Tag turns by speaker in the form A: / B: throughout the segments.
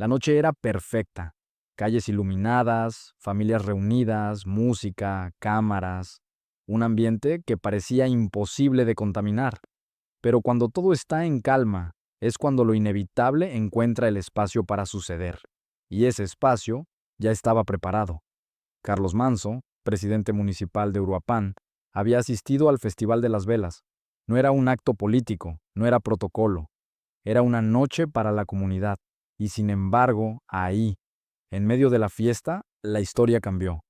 A: La noche era perfecta. Calles iluminadas, familias reunidas, música, cámaras, un ambiente que parecía imposible de contaminar. Pero cuando todo está en calma, es cuando lo inevitable encuentra el espacio para suceder. Y ese espacio ya estaba preparado. Carlos Manso, presidente municipal de Uruapan, había asistido al Festival de las Velas. No era un acto político, no era protocolo, era una noche para la comunidad. Y sin embargo, ahí, en medio de la fiesta, la historia cambió.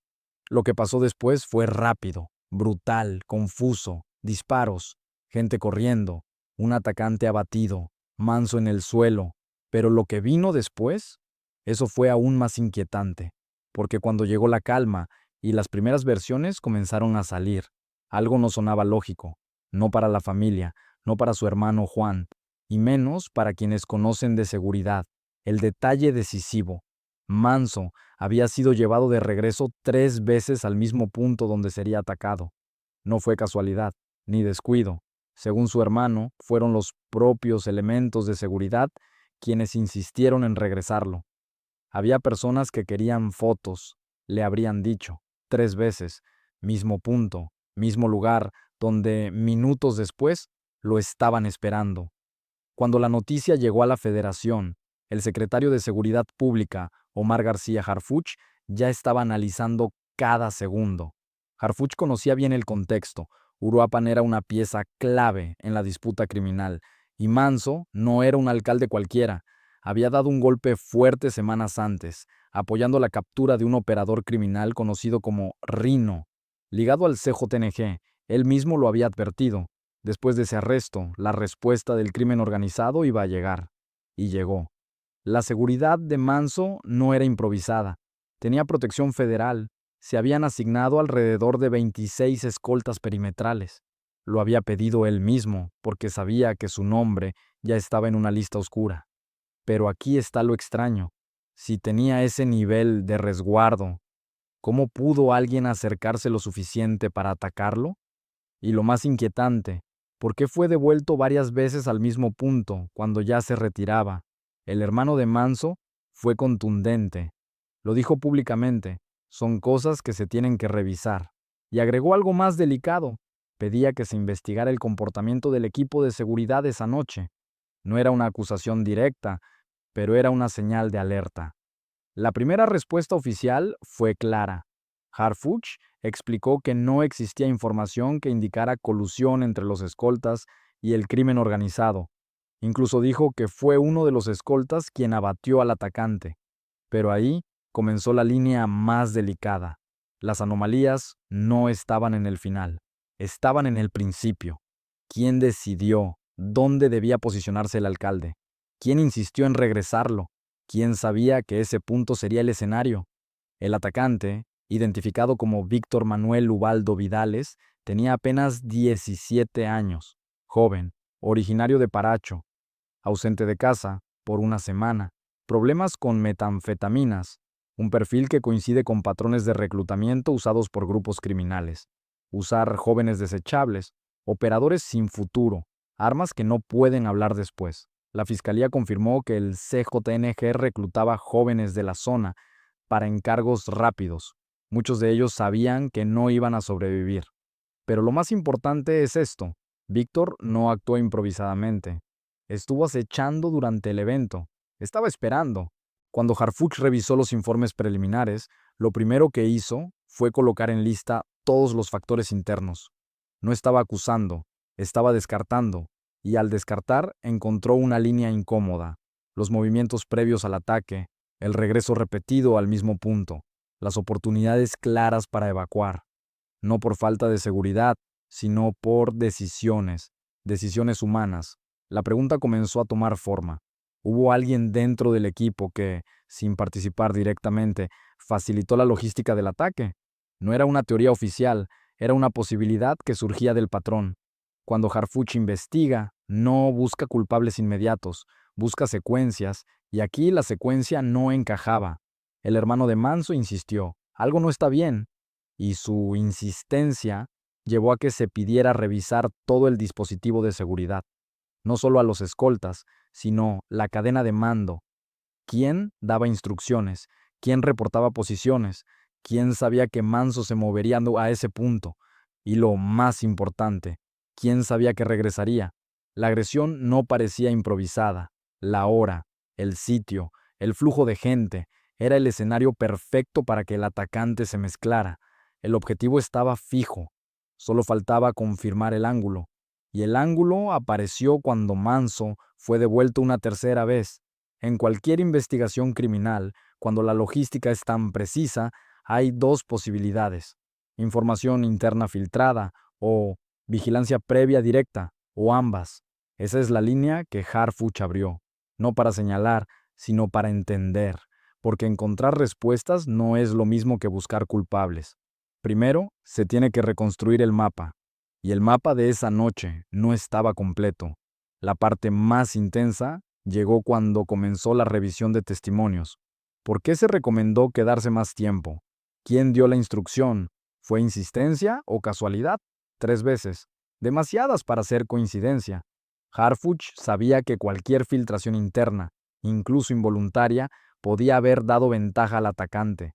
A: Lo que pasó después fue rápido, brutal, confuso, disparos, gente corriendo, un atacante abatido, Manso en el suelo. Pero lo que vino después, eso fue aún más inquietante, porque cuando llegó la calma y las primeras versiones comenzaron a salir, algo no sonaba lógico, no para la familia, no para su hermano Juan, y menos para quienes conocen de seguridad. El detalle decisivo. Manso había sido llevado de regreso 3 veces al mismo punto donde sería atacado. No fue casualidad, ni descuido. Según su hermano, fueron los propios elementos de seguridad quienes insistieron en regresarlo. Había personas que querían fotos, le habrían dicho, 3 veces, mismo punto, mismo lugar, donde minutos después lo estaban esperando. Cuando la noticia llegó a la Federación, el secretario de Seguridad Pública, Omar García Harfuch, ya estaba analizando cada segundo. Harfuch conocía bien el contexto. Uruapan era una pieza clave en la disputa criminal, y Manso no era un alcalde cualquiera. Había dado un golpe fuerte semanas antes, apoyando la captura de un operador criminal conocido como Rino. Ligado al CJNG, él mismo lo había advertido. Después de ese arresto, la respuesta del crimen organizado iba a llegar. Y llegó. La seguridad de Manso no era improvisada. Tenía protección federal. Se habían asignado alrededor de 26 escoltas perimetrales. Lo había pedido él mismo, porque sabía que su nombre ya estaba en una lista oscura. Pero aquí está lo extraño. Si tenía ese nivel de resguardo, ¿cómo pudo alguien acercarse lo suficiente para atacarlo? Y lo más inquietante, ¿por qué fue devuelto varias veces al mismo punto cuando ya se retiraba? El hermano de Manso fue contundente. Lo dijo públicamente, son cosas que se tienen que revisar. Y agregó algo más delicado. Pedía que se investigara el comportamiento del equipo de seguridad esa noche. No era una acusación directa, pero era una señal de alerta. La primera respuesta oficial fue clara. Harfuch explicó que no existía información que indicara colusión entre los escoltas y el crimen organizado. Incluso dijo que fue uno de los escoltas quien abatió al atacante. Pero ahí comenzó la línea más delicada. Las anomalías no estaban en el final, estaban en el principio. ¿Quién decidió dónde debía posicionarse el alcalde? ¿Quién insistió en regresarlo? ¿Quién sabía que ese punto sería el escenario? El atacante, identificado como Víctor Manuel Ubaldo Vidales, tenía apenas 17 años, joven, originario de Paracho, ausente de casa por una semana, problemas con metanfetaminas, un perfil que coincide con patrones de reclutamiento usados por grupos criminales, usar jóvenes desechables, operadores sin futuro, armas que no pueden hablar después. La fiscalía confirmó que el CJNG reclutaba jóvenes de la zona para encargos rápidos. Muchos de ellos sabían que no iban a sobrevivir. Pero lo más importante es esto. Víctor no actuó improvisadamente. Estuvo acechando durante el evento. Estaba esperando. Cuando Harfuch revisó los informes preliminares, lo primero que hizo fue colocar en lista todos los factores internos. No estaba acusando, estaba descartando, y al descartar encontró una línea incómoda. Los movimientos previos al ataque, el regreso repetido al mismo punto, las oportunidades claras para evacuar. No por falta de seguridad, sino por decisiones humanas. La pregunta comenzó a tomar forma. ¿Hubo alguien dentro del equipo que, sin participar directamente, facilitó la logística del ataque? No era una teoría oficial, era una posibilidad que surgía del patrón. Cuando Harfuch investiga, no busca culpables inmediatos, busca secuencias, y aquí la secuencia no encajaba. El hermano de Manso insistió, algo no está bien, y su insistencia llevó a que se pidiera revisar todo el dispositivo de seguridad, no solo a los escoltas, sino la cadena de mando. ¿Quién daba instrucciones? ¿Quién reportaba posiciones? ¿Quién sabía que Manso se movería a ese punto? Y lo más importante, ¿quién sabía que regresaría? La agresión no parecía improvisada. La hora, el sitio, el flujo de gente, era el escenario perfecto para que el atacante se mezclara. El objetivo estaba fijo. Solo faltaba confirmar el ángulo. Y el ángulo apareció cuando Manso fue devuelto una tercera vez. En cualquier investigación criminal, cuando la logística es tan precisa, hay dos posibilidades: información interna filtrada o vigilancia previa directa, o ambas. Esa es la línea que Harfuch abrió, no para señalar, sino para entender, porque encontrar respuestas no es lo mismo que buscar culpables. Primero, se tiene que reconstruir el mapa, y el mapa de esa noche no estaba completo. La parte más intensa llegó cuando comenzó la revisión de testimonios. ¿Por qué se recomendó quedarse más tiempo? ¿Quién dio la instrucción? ¿Fue insistencia o casualidad? 3 veces. Demasiadas para ser coincidencia. Harfuch sabía que cualquier filtración interna, incluso involuntaria, podía haber dado ventaja al atacante.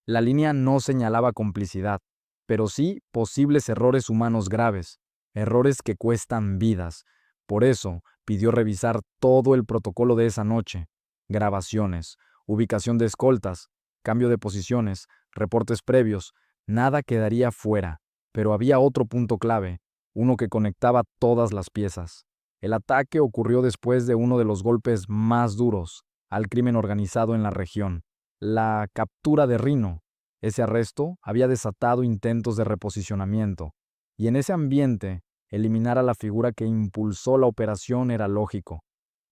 A: La línea no señalaba complicidad, pero sí posibles errores humanos graves, errores que cuestan vidas. Por eso pidió revisar todo el protocolo de esa noche: grabaciones, ubicación de escoltas, cambio de posiciones, reportes previos. Nada quedaría fuera, pero había otro punto clave, uno que conectaba todas las piezas. El ataque ocurrió después de uno de los golpes más duros al crimen organizado en la región: la captura de Rino. Ese arresto había desatado intentos de reposicionamiento, y en ese ambiente, eliminar a la figura que impulsó la operación era lógico.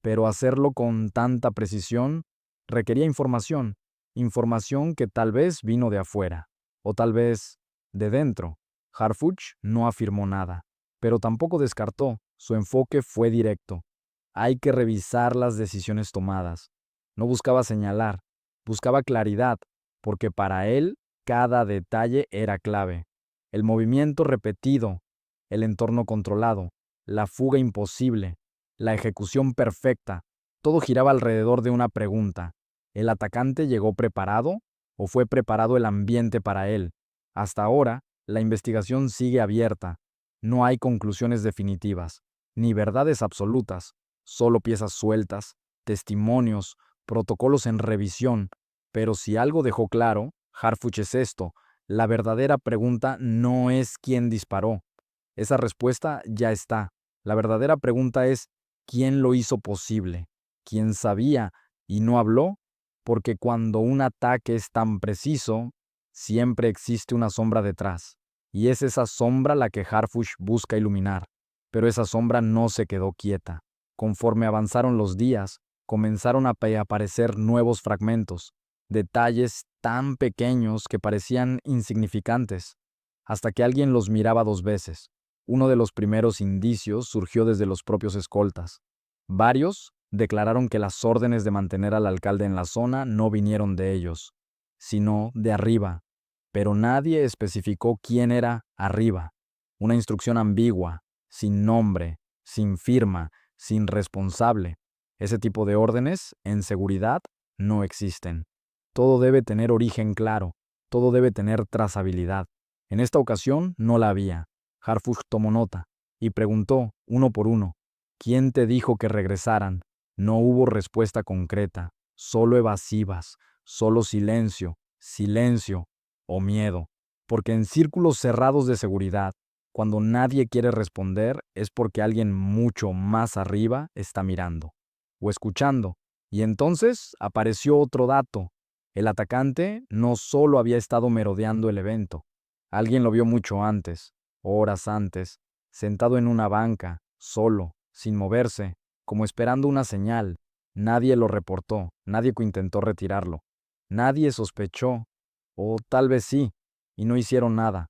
A: Pero hacerlo con tanta precisión requería información, información que tal vez vino de afuera, o tal vez de dentro. Harfuch no afirmó nada, pero tampoco descartó. Su enfoque fue directo. Hay que revisar las decisiones tomadas. No buscaba señalar, buscaba claridad, porque para él cada detalle era clave. El movimiento repetido, el entorno controlado, la fuga imposible, la ejecución perfecta, todo giraba alrededor de una pregunta: ¿el atacante llegó preparado o fue preparado el ambiente para él? Hasta ahora, la investigación sigue abierta. No hay conclusiones definitivas, ni verdades absolutas, solo piezas sueltas, testimonios, protocolos en revisión. Pero si algo dejó claro Harfuch es esto: la verdadera pregunta no es quién disparó. Esa respuesta ya está. La verdadera pregunta es: ¿quién lo hizo posible? ¿Quién sabía y no habló? Porque cuando un ataque es tan preciso, siempre existe una sombra detrás. Y es esa sombra la que Harfuch busca iluminar. Pero esa sombra no se quedó quieta. Conforme avanzaron los días, comenzaron a aparecer nuevos fragmentos, detalles tan pequeños que parecían insignificantes, hasta que alguien los miraba 2 veces. Uno de los primeros indicios surgió desde los propios escoltas. Varios declararon que las órdenes de mantener al alcalde en la zona no vinieron de ellos, sino de arriba, pero nadie especificó quién era arriba. Una instrucción ambigua, sin nombre, sin firma, sin responsable. Ese tipo de órdenes, en seguridad, no existen. Todo debe tener origen claro, todo debe tener trazabilidad. En esta ocasión no la había. Harfuch tomó nota y preguntó, uno por uno: ¿quién te dijo que regresaran? No hubo respuesta concreta, solo evasivas, solo silencio, silencio o miedo. Porque en círculos cerrados de seguridad, cuando nadie quiere responder, es porque alguien mucho más arriba está mirando o escuchando. Y entonces apareció otro dato: el atacante no solo había estado merodeando el evento. Alguien lo vio mucho antes, horas antes, sentado en una banca, solo, sin moverse, como esperando una señal. Nadie lo reportó, nadie intentó retirarlo. Nadie sospechó, o tal vez sí, y no hicieron nada.